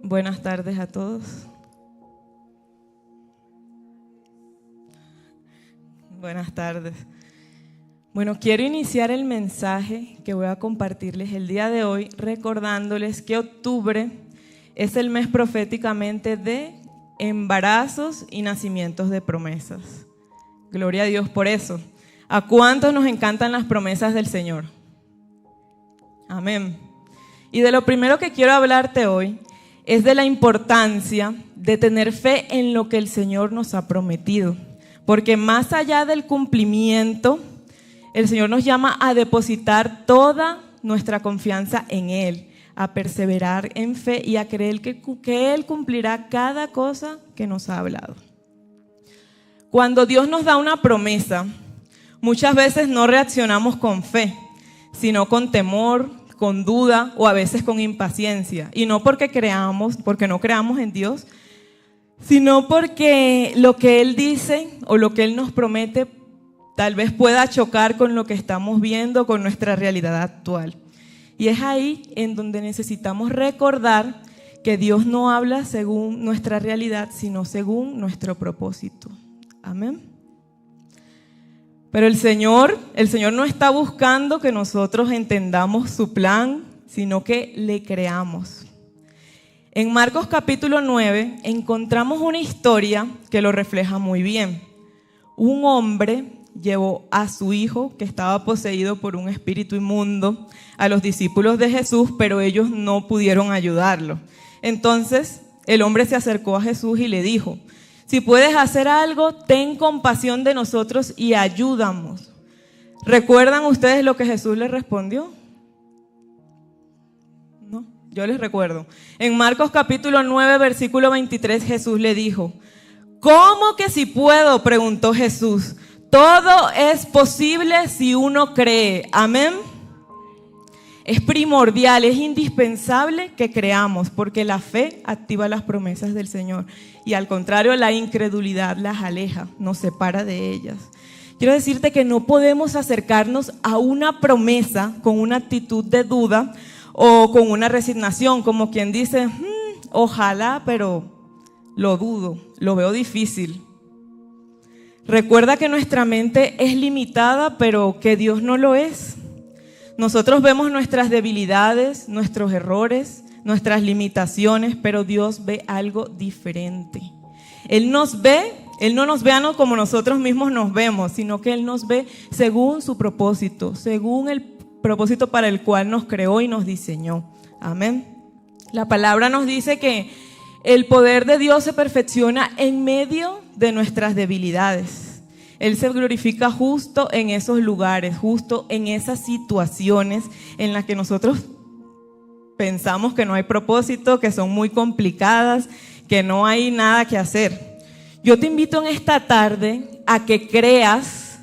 Buenas tardes a todos. Buenas tardes. Bueno, quiero iniciar el mensaje que voy a compartirles el día de hoy recordándoles que octubre es el mes proféticamente de embarazos y nacimientos de promesas. Gloria a Dios por eso. ¿A cuántos nos encantan las promesas del Señor? Amén. Y de lo primero que quiero hablarte hoy es de la importancia de tener fe en lo que el Señor nos ha prometido. Porque más allá del cumplimiento, el Señor nos llama a depositar toda nuestra confianza en Él, a perseverar en fe y a creer que Él cumplirá cada cosa que nos ha hablado. Cuando Dios nos da una promesa, muchas veces no reaccionamos con fe, sino con temor, con duda o a veces con impaciencia. Y no porque no creamos en Dios, sino porque lo que Él dice o lo que Él nos promete tal vez pueda chocar con lo que estamos viendo, con nuestra realidad actual. Y es ahí en donde necesitamos recordar que Dios no habla según nuestra realidad, sino según nuestro propósito. Amén. Pero el Señor no está buscando que nosotros entendamos su plan, sino que le creamos. En Marcos capítulo 9 encontramos una historia que lo refleja muy bien. Un hombre llevó a su hijo, que estaba poseído por un espíritu inmundo, a los discípulos de Jesús, pero ellos no pudieron ayudarlo. Entonces el hombre se acercó a Jesús y le dijo: si puedes hacer algo, ten compasión de nosotros y ayúdanos. ¿Recuerdan ustedes lo que Jesús les respondió? No, yo les recuerdo. En Marcos capítulo 9, versículo 23, Jesús le dijo: ¿cómo que si puedo?, preguntó Jesús. Todo es posible si uno cree. Amén. Es primordial, es indispensable que creamos, porque la fe activa las promesas del Señor y al contrario, la incredulidad las aleja, nos separa de ellas. Quiero decirte que no podemos acercarnos a una promesa con una actitud de duda o con una resignación, como quien dice, ojalá, pero lo dudo, lo veo difícil. Recuerda que nuestra mente es limitada, pero que Dios no lo es. Nosotros vemos nuestras debilidades, nuestros errores, nuestras limitaciones, pero Dios ve algo diferente. Él no nos ve como nosotros mismos nos vemos, sino que Él nos ve según su propósito, según el propósito para el cual nos creó y nos diseñó. Amén. La palabra nos dice que el poder de Dios se perfecciona en medio de nuestras debilidades. Él se glorifica justo en esos lugares, justo en esas situaciones en las que nosotros pensamos que no hay propósito, que son muy complicadas, que no hay nada que hacer. Yo te invito en esta tarde a que creas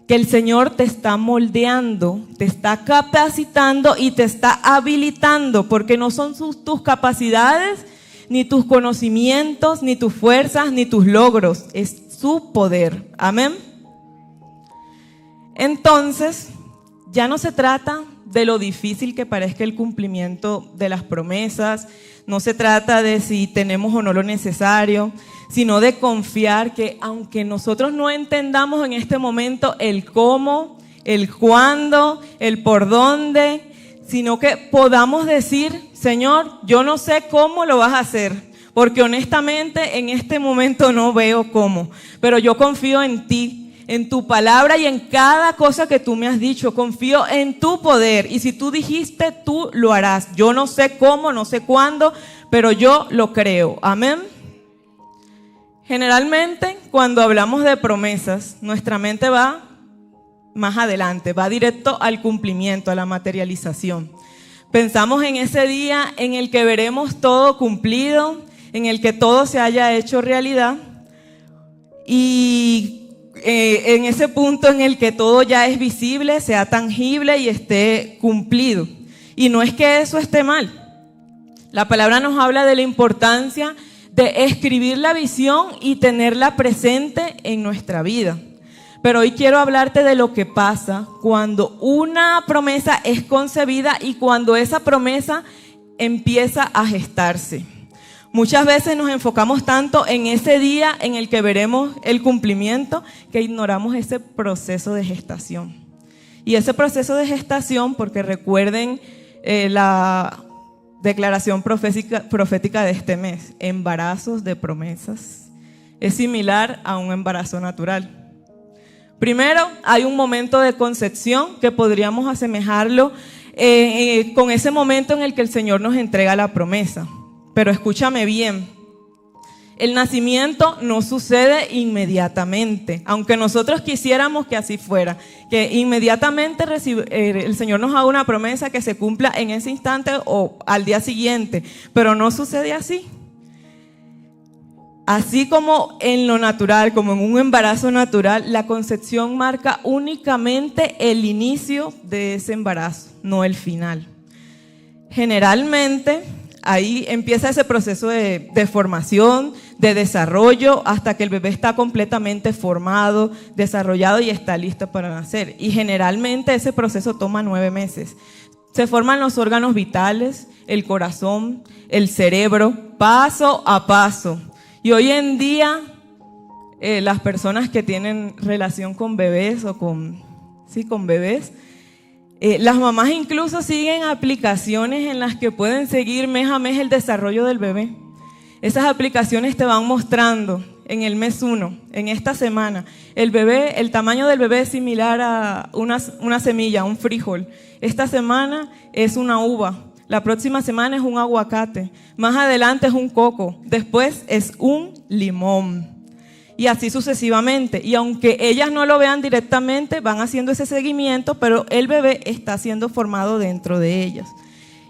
que el Señor te está moldeando, te está capacitando y te está habilitando, porque no son tus capacidades, ni tus conocimientos, ni tus fuerzas, ni tus logros, es su poder. Amén. Entonces, ya no se trata de lo difícil que parezca el cumplimiento de las promesas, no se trata de si tenemos o no lo necesario, sino de confiar que aunque nosotros no entendamos en este momento el cómo, el cuándo, el por dónde, sino que podamos decir: Señor, yo no sé cómo lo vas a hacer, porque honestamente en este momento no veo cómo, pero yo confío en ti, en tu palabra y en cada cosa que tú me has dicho. Confío en tu poder y si tú dijiste, tú lo harás. Yo no sé cómo, no sé cuándo, pero yo lo creo. Amén. Generalmente cuando hablamos de promesas, nuestra mente va más adelante, va directo al cumplimiento, a la materialización. Pensamos en ese día en el que veremos todo cumplido, en el que todo se haya hecho realidad y en ese punto en el que todo ya es visible, sea tangible y esté cumplido. Y no es que eso esté mal. La palabra nos habla de la importancia de escribir la visión y tenerla presente en nuestra vida. Pero hoy quiero hablarte de lo que pasa cuando una promesa es concebida y cuando esa promesa empieza a gestarse. Muchas veces nos enfocamos tanto en ese día en el que veremos el cumplimiento que ignoramos ese proceso de gestación. Y ese proceso de gestación, porque recuerden la declaración profética de este mes, embarazos de promesas, es similar a un embarazo natural. Primero, hay un momento de concepción que podríamos asemejarlo con ese momento en el que el Señor nos entrega la promesa. Pero escúchame bien, el nacimiento no sucede inmediatamente, aunque nosotros quisiéramos que así fuera, que inmediatamente el Señor nos haga una promesa que se cumpla en ese instante o al día siguiente, pero no sucede así. Así como en lo natural, como en un embarazo natural, la concepción marca únicamente el inicio de ese embarazo, no el final. Generalmente, ahí empieza ese proceso de formación, de desarrollo, hasta que el bebé está completamente formado, desarrollado y está listo para nacer. Y generalmente ese proceso toma 9 meses. Se forman los órganos vitales, el corazón, el cerebro, paso a paso. Y hoy en día, las personas que tienen relación con bebés o con bebés, las mamás incluso siguen aplicaciones en las que pueden seguir mes a mes el desarrollo del bebé. Esas aplicaciones te van mostrando en el mes 1, en esta semana, el tamaño del bebé es similar a una semilla, un frijol. Esta semana es una uva. La próxima semana es un aguacate, más adelante es un coco, después es un limón y así sucesivamente. Y aunque ellas no lo vean directamente, van haciendo ese seguimiento, pero el bebé está siendo formado dentro de ellas.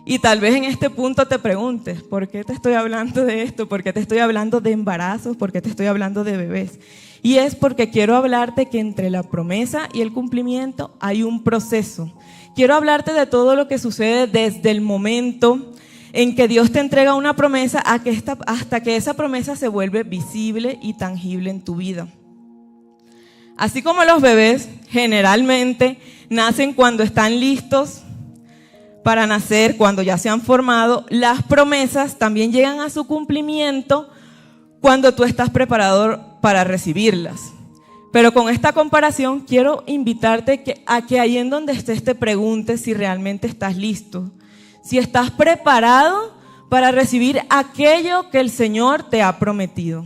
Y tal vez en este punto te preguntes, ¿por qué te estoy hablando de esto? ¿Por qué te estoy hablando de embarazos? ¿Por qué te estoy hablando de bebés? Y es porque quiero hablarte que entre la promesa y el cumplimiento hay un proceso. Quiero hablarte de todo lo que sucede desde el momento en que Dios te entrega una promesa hasta que esa promesa se vuelve visible y tangible en tu vida. Así como los bebés generalmente nacen cuando están listos para nacer, cuando ya se han formado, las promesas también llegan a su cumplimiento cuando tú estás preparado para recibirlas. Pero con esta comparación quiero invitarte a que ahí en donde estés te preguntes si realmente estás listo, si estás preparado para recibir aquello que el Señor te ha prometido.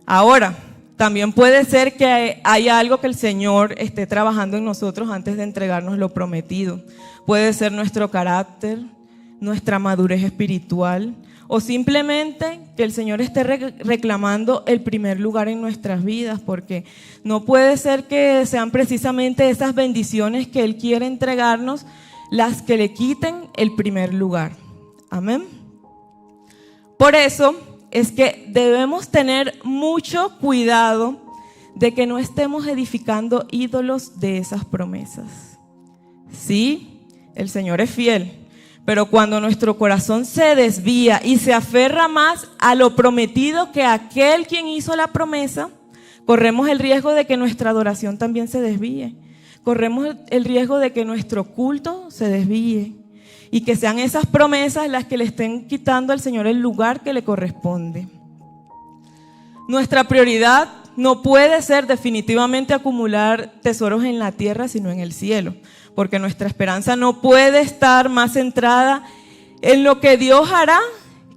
Ahora, también puede ser que haya algo que el Señor esté trabajando en nosotros antes de entregarnos lo prometido. Puede ser nuestro carácter, nuestra madurez espiritual, o simplemente que el Señor esté reclamando el primer lugar en nuestras vidas, porque no puede ser que sean precisamente esas bendiciones que Él quiere entregarnos las que le quiten el primer lugar. Amén. Por eso es que debemos tener mucho cuidado de que no estemos edificando ídolos de esas promesas. Sí, el Señor es fiel. Pero cuando nuestro corazón se desvía y se aferra más a lo prometido que aquel quien hizo la promesa, corremos el riesgo de que nuestra adoración también se desvíe. Corremos el riesgo de que nuestro culto se desvíe y que sean esas promesas las que le estén quitando al Señor el lugar que le corresponde. Nuestra prioridad no puede ser definitivamente acumular tesoros en la tierra, sino en el cielo, porque nuestra esperanza no puede estar más centrada en lo que Dios hará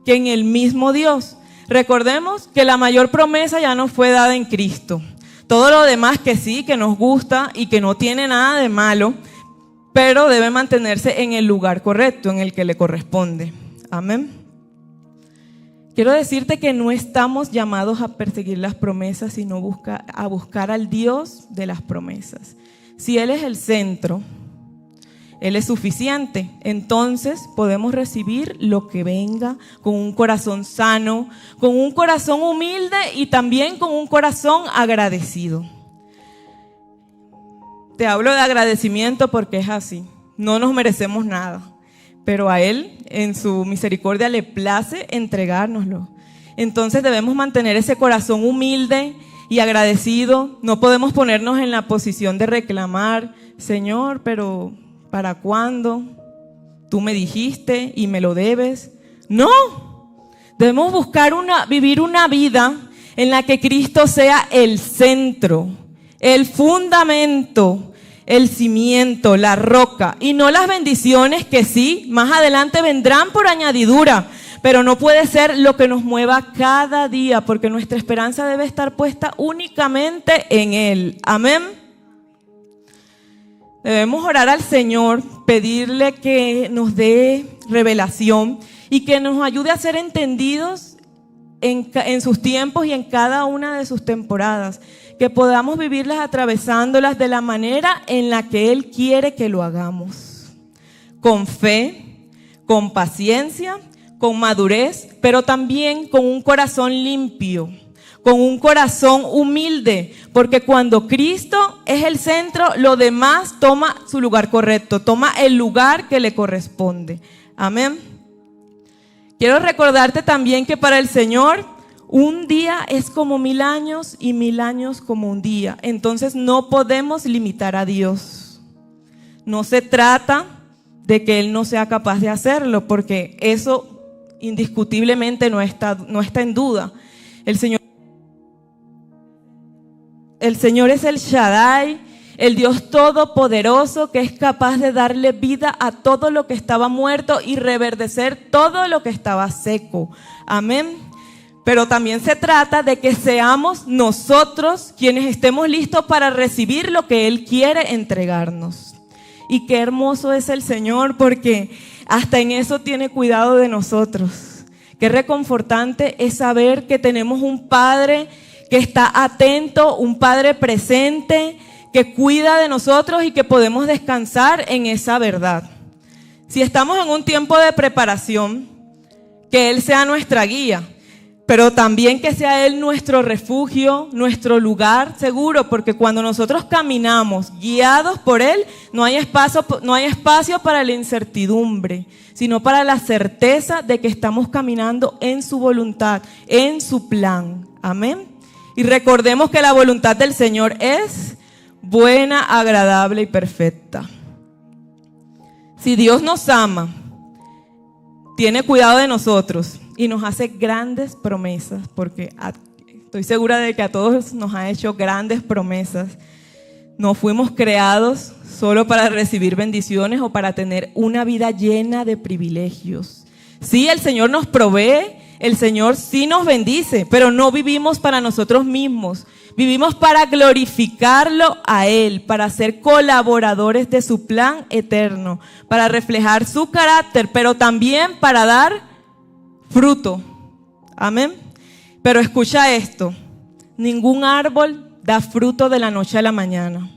que en el mismo Dios. Recordemos que la mayor promesa ya nos fue dada en Cristo. Todo lo demás que sí, que nos gusta y que no tiene nada de malo, pero debe mantenerse en el lugar correcto, en el que le corresponde. Amén. Quiero decirte que no estamos llamados a perseguir las promesas, sino a buscar al Dios de las promesas. Si Él es el centro, Él es suficiente, entonces podemos recibir lo que venga con un corazón sano, con un corazón humilde y también con un corazón agradecido. Te hablo de agradecimiento porque es así, no nos merecemos nada, pero a Él en su misericordia le place entregárnoslo. Entonces debemos mantener ese corazón humilde y agradecido. No podemos ponernos en la posición de reclamar, Señor, pero ¿para cuándo? Tú me dijiste y me lo debes. No, debemos buscar vivir una vida en la que Cristo sea el centro, el fundamento, el cimiento, la roca, y no las bendiciones que sí, más adelante vendrán por añadidura, pero no puede ser lo que nos mueva cada día, porque nuestra esperanza debe estar puesta únicamente en Él. Amén. Debemos orar al Señor, pedirle que nos dé revelación y que nos ayude a ser entendidos en sus tiempos y en cada una de sus temporadas, que podamos vivirlas atravesándolas de la manera en la que Él quiere que lo hagamos, con fe, con paciencia, con madurez, pero también con un corazón limpio, con un corazón humilde, porque cuando Cristo es el centro, lo demás toma su lugar correcto, toma el lugar que le corresponde. Amén. Quiero recordarte también que para el Señor un día es como 1000 años y 1000 años como un día. Entonces no podemos limitar a Dios. No se trata de que Él no sea capaz de hacerlo, porque eso indiscutiblemente no está en duda. El Señor es el Shaddai, el Dios todopoderoso que es capaz de darle vida a todo lo que estaba muerto y reverdecer todo lo que estaba seco. Amén. Pero también se trata de que seamos nosotros quienes estemos listos para recibir lo que Él quiere entregarnos. Y qué hermoso es el Señor, porque hasta en eso tiene cuidado de nosotros. Qué reconfortante es saber que tenemos un Padre que está atento, un Padre presente, que cuida de nosotros y que podemos descansar en esa verdad. Si estamos en un tiempo de preparación, que Él sea nuestra guía, pero también que sea Él nuestro refugio, nuestro lugar seguro, porque cuando nosotros caminamos guiados por Él, no hay espacio para la incertidumbre, sino para la certeza de que estamos caminando en su voluntad, en su plan. Amén. Y recordemos que la voluntad del Señor es buena, agradable y perfecta. Si Dios nos ama, tiene cuidado de nosotros y nos hace grandes promesas, porque estoy segura de que a todos nos ha hecho grandes promesas. No fuimos creados solo para recibir bendiciones o para tener una vida llena de privilegios. Sí, el Señor nos provee, el Señor sí nos bendice, pero no vivimos para nosotros mismos. Vivimos para glorificarlo a Él, para ser colaboradores de su plan eterno, para reflejar su carácter, pero también para dar fruto. Amén. Pero escucha esto: ningún árbol da fruto de la noche a la mañana.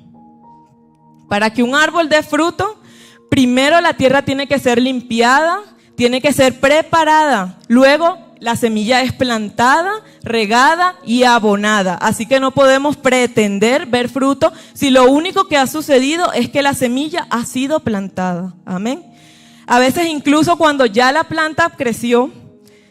Para que un árbol dé fruto, primero la tierra tiene que ser limpiada, tiene que ser preparada. Luego la semilla es plantada, regada y abonada. Así que no podemos pretender ver fruto si lo único que ha sucedido es que la semilla ha sido plantada. Amén. A veces incluso cuando ya la planta creció,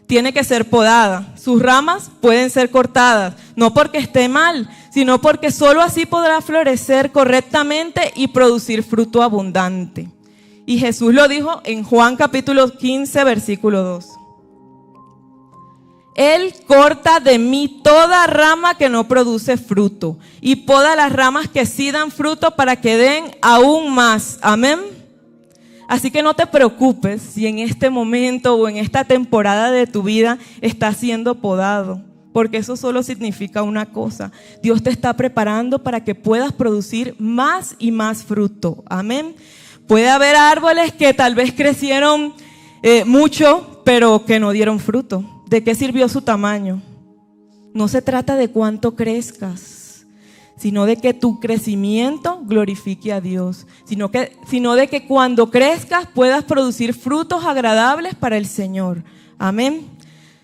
tiene que ser podada. Sus ramas pueden ser cortadas, no porque esté mal, sino porque solo así podrá florecer correctamente y producir fruto abundante. Y Jesús lo dijo en Juan capítulo 15, versículo 2. Él corta de mí toda rama que no produce fruto y poda las ramas que sí dan fruto para que den aún más. Amén. Así que no te preocupes si en este momento o en esta temporada de tu vida estás siendo podado, porque eso solo significa una cosa: Dios te está preparando para que puedas producir más y más fruto. Amén. Puede haber árboles que tal vez crecieron mucho, pero que no dieron fruto. ¿De qué sirvió su tamaño? No se trata de cuánto crezcas, sino de que tu crecimiento glorifique a Dios, sino de que cuando crezcas puedas producir frutos agradables para el Señor. Amén.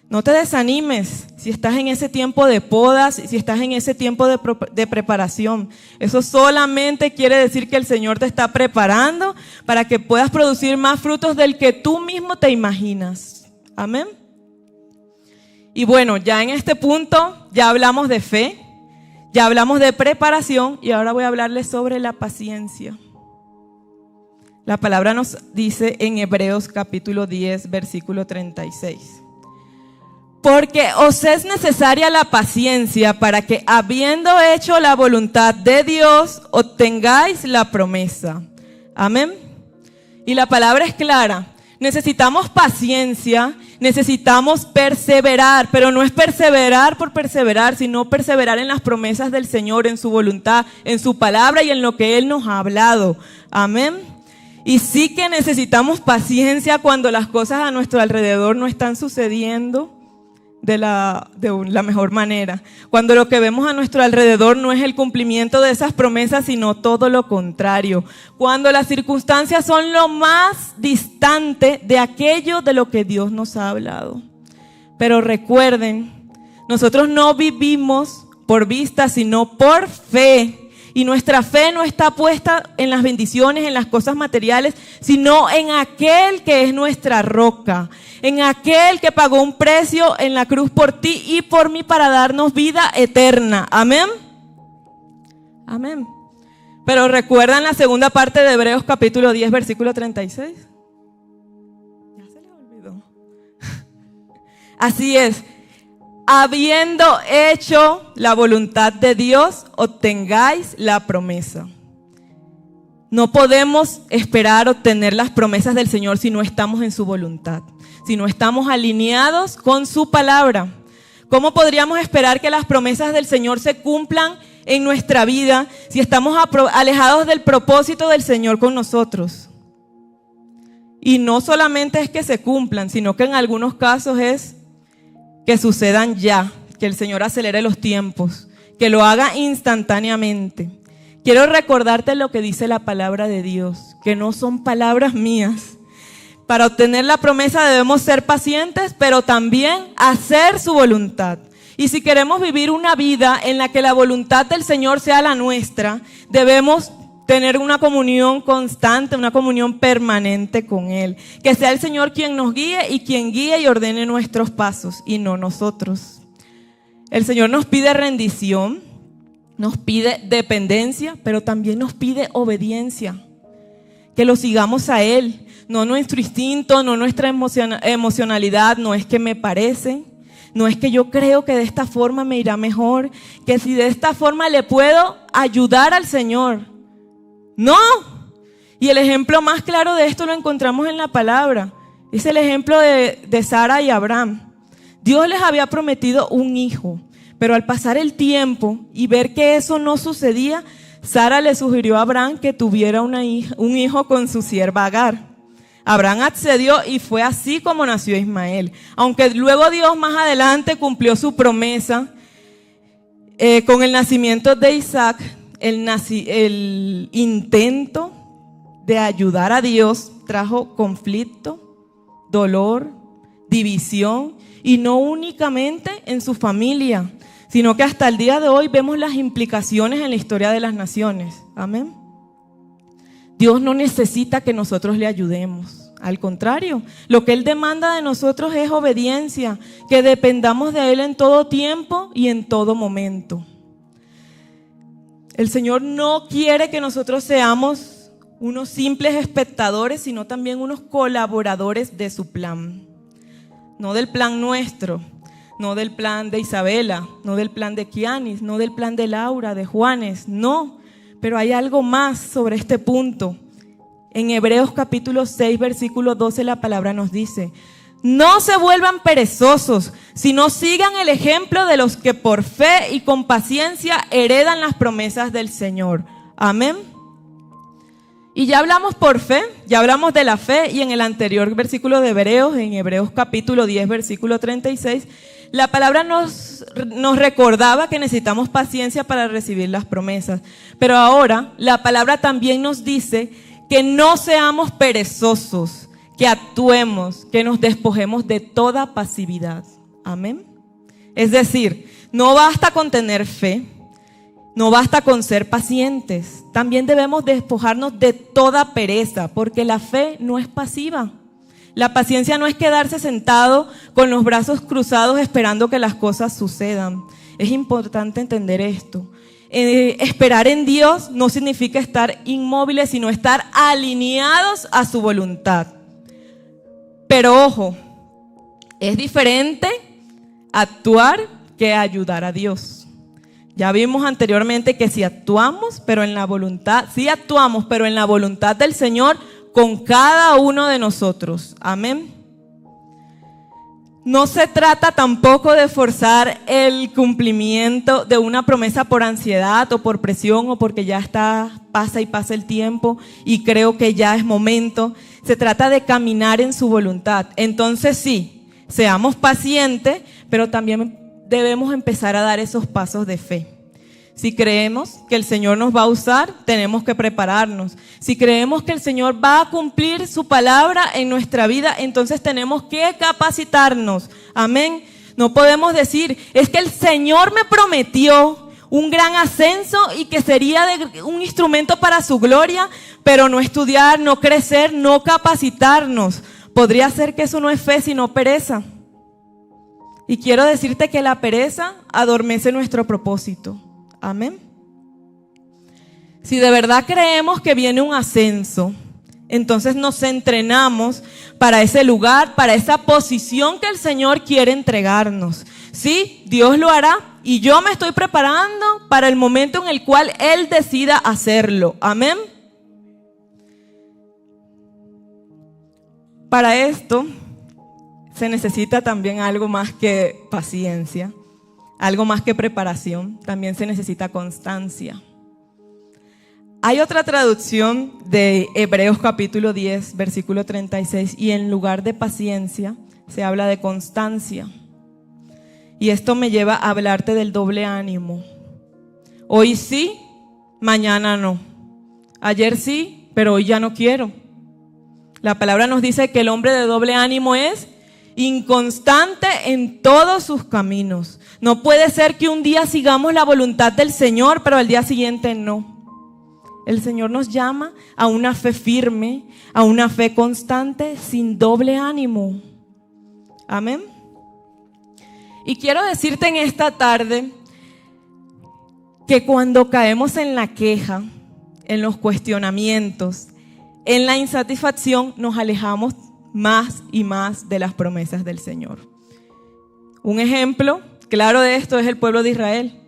No te desanimes si estás en ese tiempo de podas, si estás en ese tiempo de preparación. Eso solamente quiere decir que el Señor te está preparando para que puedas producir más frutos del que tú mismo te imaginas. Amén. Y bueno, ya en este punto ya hablamos de fe, ya hablamos de preparación y ahora voy a hablarles sobre la paciencia. La palabra nos dice en Hebreos capítulo 10, versículo 36. Porque os es necesaria la paciencia para que, habiendo hecho la voluntad de Dios, obtengáis la promesa. Amén. Y la palabra es clara. Necesitamos paciencia, necesitamos perseverar, pero no es perseverar por perseverar, sino perseverar en las promesas del Señor, en su voluntad, en su palabra y en lo que Él nos ha hablado. Amén. Y sí que necesitamos paciencia cuando las cosas a nuestro alrededor no están sucediendo de la mejor manera. Cuando lo que vemos a nuestro alrededor no es el cumplimiento de esas promesas, sino todo lo contrario. Cuando las circunstancias son lo más distante de aquello de lo que Dios nos ha hablado. Pero recuerden, nosotros no vivimos por vista, sino por fe. Y nuestra fe no está puesta en las bendiciones, en las cosas materiales, sino en aquel que es nuestra roca, en aquel que pagó un precio en la cruz por ti y por mí para darnos vida eterna. Amén. Amén. Pero ¿recuerdan la segunda parte de Hebreos capítulo 10, versículo 36? Ya se les olvidó. Así es. Habiendo hecho la voluntad de Dios, obtengáis la promesa. No podemos esperar obtener las promesas del Señor si no estamos en su voluntad, si no estamos alineados con su palabra. ¿Cómo podríamos esperar que las promesas del Señor se cumplan en nuestra vida si estamos alejados del propósito del Señor con nosotros? Y no solamente es que se cumplan, sino que en algunos casos es que sucedan ya, que el Señor acelere los tiempos, que lo haga instantáneamente. Quiero recordarte lo que dice la palabra de Dios, que no son palabras mías. Para obtener la promesa debemos ser pacientes, pero también hacer su voluntad. Y si queremos vivir una vida en la que la voluntad del Señor sea la nuestra, debemos tener una comunión constante, una comunión permanente con Él. Que sea el Señor quien nos guíe y quien guíe y ordene nuestros pasos y no nosotros. El Señor nos pide rendición, nos pide dependencia, pero también nos pide obediencia. Que lo sigamos a Él, no nuestro instinto, no nuestra emocionalidad, no es que me parece, no es que yo creo que de esta forma me irá mejor, que si de esta forma le puedo ayudar al Señor. No, y el ejemplo más claro de esto lo encontramos en la palabra. Es el ejemplo de Sara y Abraham. Dios les había prometido un hijo, pero al pasar el tiempo y ver que eso no sucedía, Sara le sugirió a Abraham que tuviera un hijo con su sierva Agar. Abraham accedió y fue así como nació Ismael. Aunque luego Dios más adelante cumplió su promesa con el nacimiento de Isaac. El intento de ayudar a Dios trajo conflicto, dolor, división, y no únicamente en su familia, sino que hasta el día de hoy vemos las implicaciones en la historia de las naciones. Amén. Dios no necesita que nosotros le ayudemos. Al contrario, lo que Él demanda de nosotros es obediencia, que dependamos de Él en todo tiempo y en todo momento. El Señor no quiere que nosotros seamos unos simples espectadores, sino también unos colaboradores de su plan. No del plan nuestro, no del plan de Isabela, no del plan de Kianis, no del plan de Laura, de Juanes, no. Pero hay algo más sobre este punto. En Hebreos capítulo 6, versículo 12, la palabra nos dice: no se vuelvan perezosos, sino sigan el ejemplo de los que por fe y con paciencia heredan las promesas del Señor. Amén. Y ya hablamos por fe, ya hablamos de la fe, y en el anterior versículo de Hebreos, en Hebreos capítulo 10, versículo 36, la palabra nos recordaba que necesitamos paciencia para recibir las promesas. Pero ahora la palabra también nos dice que no seamos perezosos, que actuemos, que nos despojemos de toda pasividad. Amén. Es decir, no basta con tener fe, no basta con ser pacientes. También debemos despojarnos de toda pereza, porque la fe no es pasiva. La paciencia no es quedarse sentado con los brazos cruzados esperando que las cosas sucedan. Es importante entender esto. esperar en Dios no significa estar inmóviles, sino estar alineados a su voluntad. Pero ojo, es diferente actuar que ayudar a Dios. Ya vimos anteriormente que si actuamos, pero en la voluntad, sí actuamos, pero en la voluntad del Señor con cada uno de nosotros. Amén. No se trata tampoco de forzar el cumplimiento de una promesa por ansiedad o por presión o porque ya está, pasa y pasa el tiempo y creo que ya es momento. Se trata de caminar en su voluntad. Entonces sí, seamos pacientes, pero también debemos empezar a dar esos pasos de fe. Si creemos que el Señor nos va a usar, tenemos que prepararnos. Si creemos que el Señor va a cumplir su palabra en nuestra vida, entonces tenemos que capacitarnos. Amén. No podemos decir, es que el Señor me prometió un gran ascenso y que sería un instrumento para su gloria, pero no estudiar, no crecer, no capacitarnos. Podría ser que eso no es fe, sino pereza. Y quiero decirte que la pereza adormece nuestro propósito. Amén. Si de verdad creemos que viene un ascenso, entonces nos entrenamos para ese lugar, para esa posición que el Señor quiere entregarnos. Sí, Dios lo hará y yo me estoy preparando para el momento en el cual Él decida hacerlo. Amén. Para esto se necesita también algo más que paciencia, algo más que preparación, también se necesita constancia. Hay otra traducción de Hebreos capítulo 10, versículo 36, y en lugar de paciencia se habla de constancia. Y esto me lleva a hablarte del doble ánimo. Hoy sí, mañana no. Ayer sí, pero hoy ya no quiero. La palabra nos dice que el hombre de doble ánimo es inconstante en todos sus caminos. No puede ser que un día sigamos la voluntad del Señor, pero al día siguiente no. El Señor nos llama a una fe firme, a una fe constante, sin doble ánimo. Amén. Y quiero decirte en esta tarde que cuando caemos en la queja, en los cuestionamientos, en la insatisfacción, nos alejamos más y más de las promesas del Señor. Un ejemplo claro de esto es el pueblo de Israel.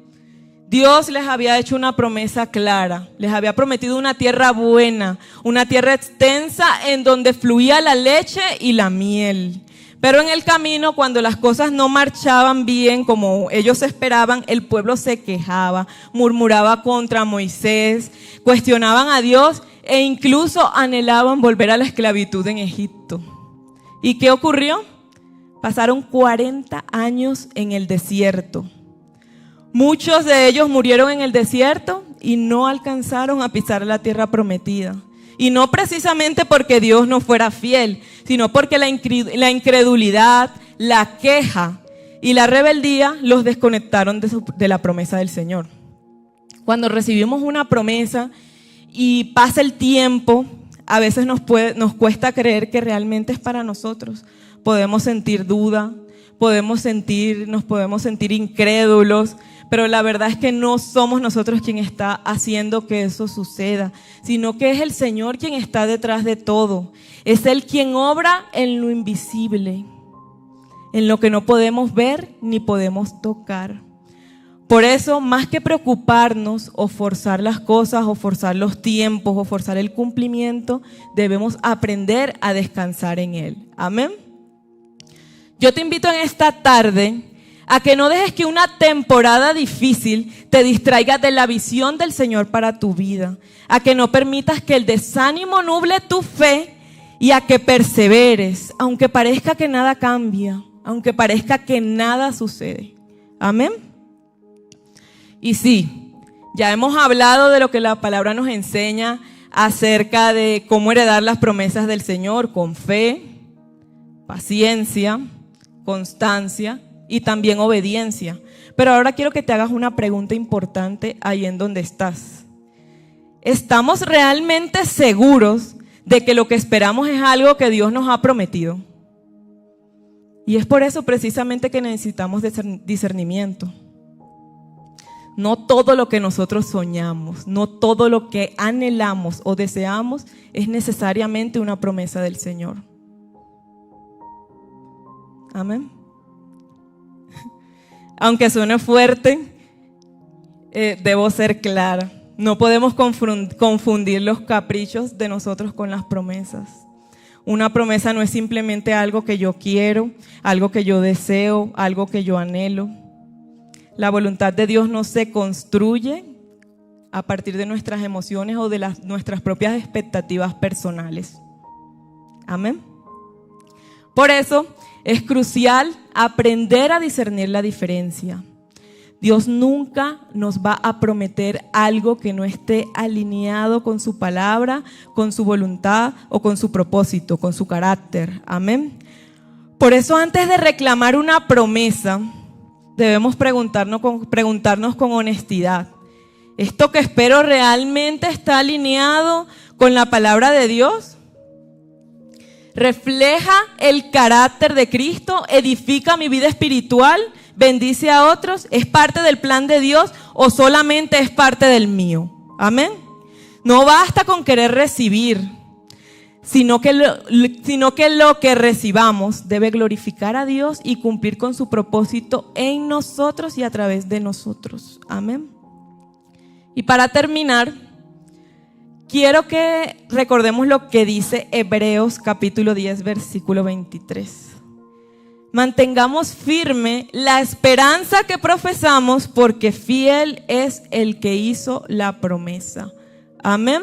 Dios les había hecho una promesa clara, les había prometido una tierra buena, una tierra extensa en donde fluía la leche y la miel. Pero en el camino, cuando las cosas no marchaban bien como ellos esperaban, el pueblo se quejaba, murmuraba contra Moisés, cuestionaban a Dios e incluso anhelaban volver a la esclavitud en Egipto. ¿Y qué ocurrió? Pasaron 40 años en el desierto. Muchos de ellos murieron en el desierto y no alcanzaron a pisar la tierra prometida. Y no precisamente porque Dios no fuera fiel, sino porque la incredulidad, la queja y la rebeldía los desconectaron de la promesa del Señor. Cuando recibimos una promesa y pasa el tiempo, a veces nos cuesta creer que realmente es para nosotros. Podemos sentir duda, nos podemos sentir incrédulos, pero la verdad es que no somos nosotros quien está haciendo que eso suceda, sino que es el Señor quien está detrás de todo. Es Él quien obra en lo invisible, en lo que no podemos ver ni podemos tocar. Por eso, más que preocuparnos o forzar las cosas o forzar los tiempos o forzar el cumplimiento, debemos aprender a descansar en Él. Amén. Yo te invito en esta tarde a que no dejes que una temporada difícil te distraiga de la visión del Señor para tu vida, a que no permitas que el desánimo nuble tu fe y a que perseveres, aunque parezca que nada cambia, aunque parezca que nada sucede. Amén. Y sí, ya hemos hablado de lo que la palabra nos enseña acerca de cómo heredar las promesas del Señor con fe, paciencia, constancia y también obediencia. Pero ahora quiero que te hagas una pregunta importante ahí en donde estás. ¿Estamos realmente seguros de que lo que esperamos es algo que Dios nos ha prometido? Y es por eso precisamente que necesitamos discernimiento. No todo lo que nosotros soñamos, no todo lo que anhelamos o deseamos es necesariamente una promesa del Señor. Amén. Aunque suene fuerte, debo ser clara. No podemos confundir los caprichos de nosotros con las promesas. Una promesa no es simplemente algo que yo quiero, algo que yo deseo, algo que yo anhelo. La voluntad de Dios no se construye a partir de nuestras emociones o de nuestras propias expectativas personales. Amén. Por eso es crucial aprender a discernir la diferencia. Dios nunca nos va a prometer algo que no esté alineado con su palabra, con su voluntad o con su propósito, con su carácter. Amén. Por eso, antes de reclamar una promesa, debemos preguntarnos con honestidad: ¿esto que espero realmente está alineado con la palabra de Dios? ¿Refleja el carácter de Cristo? ¿Edifica mi vida espiritual? ¿Bendice a otros? ¿Es parte del plan de Dios o solamente es parte del mío? Amén. No basta con querer recibir, sino que lo que recibamos debe glorificar a Dios y cumplir con su propósito en nosotros y a través de nosotros. Amén. Y para terminar, quiero que recordemos lo que dice Hebreos capítulo 10, versículo 23. Mantengamos firme la esperanza que profesamos, porque fiel es el que hizo la promesa. Amén.